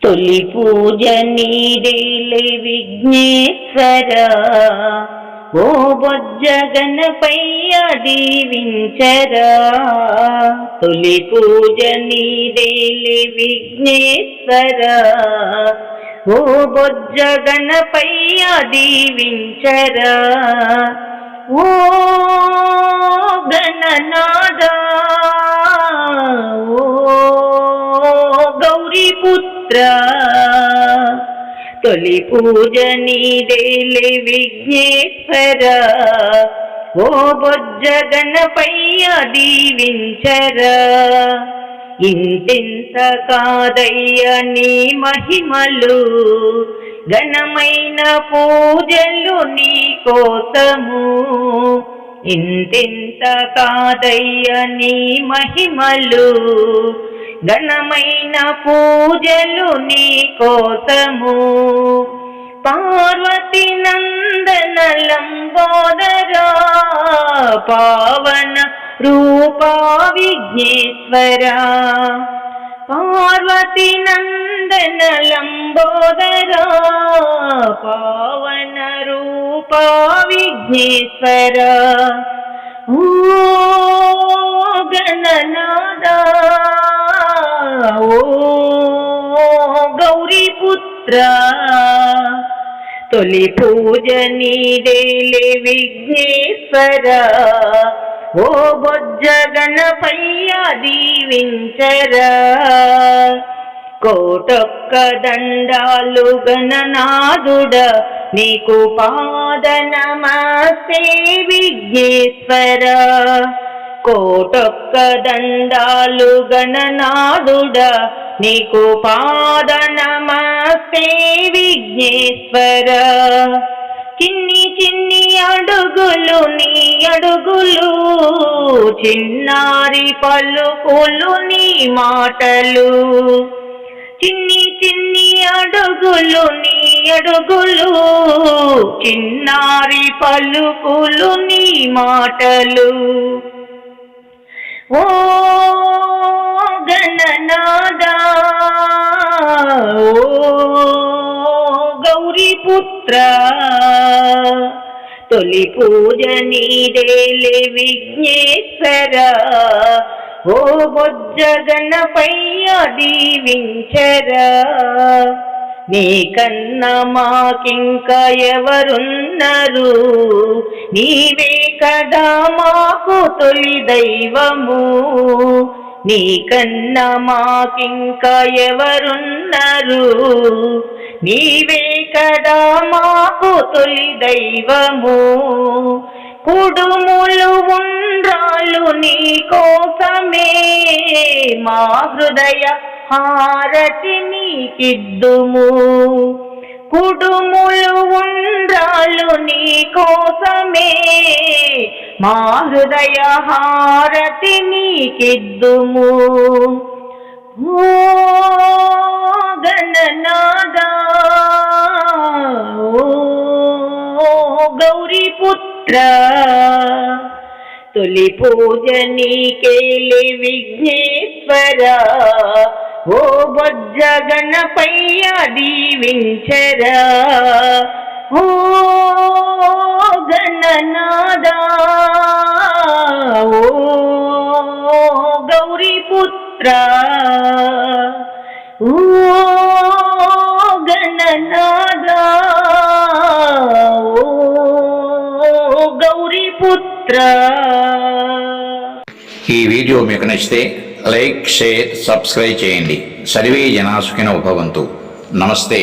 తొలి పూజ నీదేలే విఘ్నేశ్వరా, ఓ బొజ్జ గణపయ్య దీవించరా. తొలి పూజ నీదేలే విఘ్నేశ్వరా, ఓ బొజ్జ గణపయ్య దీవించరా. ఓ గణనాదా, ఓ గౌరీపుత్ర, తొలి పూజ నీదేలే విఘ్నేశ్వరా, ఓ బొజ్జ గణపయ్య దీవించరా. ఇంతింత కాదయ్య నీ మహిమలు, ఘనమైన పూజలు నీ కోసము. ఇంతింత కాదయ్య నీ మహిమలు, ఘనమైన పూజలు నీ కోసము. పార్వతి నందన లంబోదరా, పావన రూపా విఘ్నేశ్వరా. పార్వతి నందన లంబోదరా, పావన రూపా విఘ్నేశ్వరా. ఓ గణనాదా, ఓ గౌరీపుత్ర, తొలి పూజ నీదేలే విఘ్నేశ్వరా, ఓ బొజ్జ గణపయ్య దీవించరా. కోటొక్క దండాలు గణనాథుడ, నీకు పాద నమస్తే విఘ్నేశ్వరా. కోటొక్క దండాలు గణనాథుడ, నీకు పాద నమస్తే విఘ్నేశ్వరా. చిన్ని చిన్ని అడుగులు నీ అడుగులు, చిన్నారి పలుకులు నీ మాటలు. చిన్ని చిన్ని అడుగులు నీ అడుగులు, చిన్నారి పలుకులు నీ మాటలు. ఓ గణనాదా, ఓ గౌరీపుత్ర, తొలి పూజ నీదేలే విఘ్నేశ్వరా, ఓ బొజ్జ గణపయ్య దీవించరా. నీకన్నా మాకింక ఎవరున్నారు, నీవే కదా మాకు తొలి దైవము. నీకన్నా మాకింక ఎవరున్నారు, నీవే కదా మాకు తొలి దైవము. కుడుములు ఉండ్రాలు నీ కోసమే, మా హృదయ హారతి నీకిద్దుము. కుడుములు ఉండ్రాలు నీ కోసమే, మా హృదయ హారతి నీకిద్దుము. ఓ గణనాదా, ఓ గౌరీపుత్ర, తొలి పూజ నీకేలే విఘ్నేశ్వరా, ఓ బొజ్జ గణపయ్య దీవించరా. ఓ గణనాదా, ఓ గౌరీపుత్ర, ఓ గణనాదా, ఓ గౌరీపుత్ర. ఈ వీడియో మీకు నచ్చితే లైక్, షేర్, సబ్స్క్రైబ్ చేయండి. సర్వే జనా సుఖినో భవంతు. నమస్తే.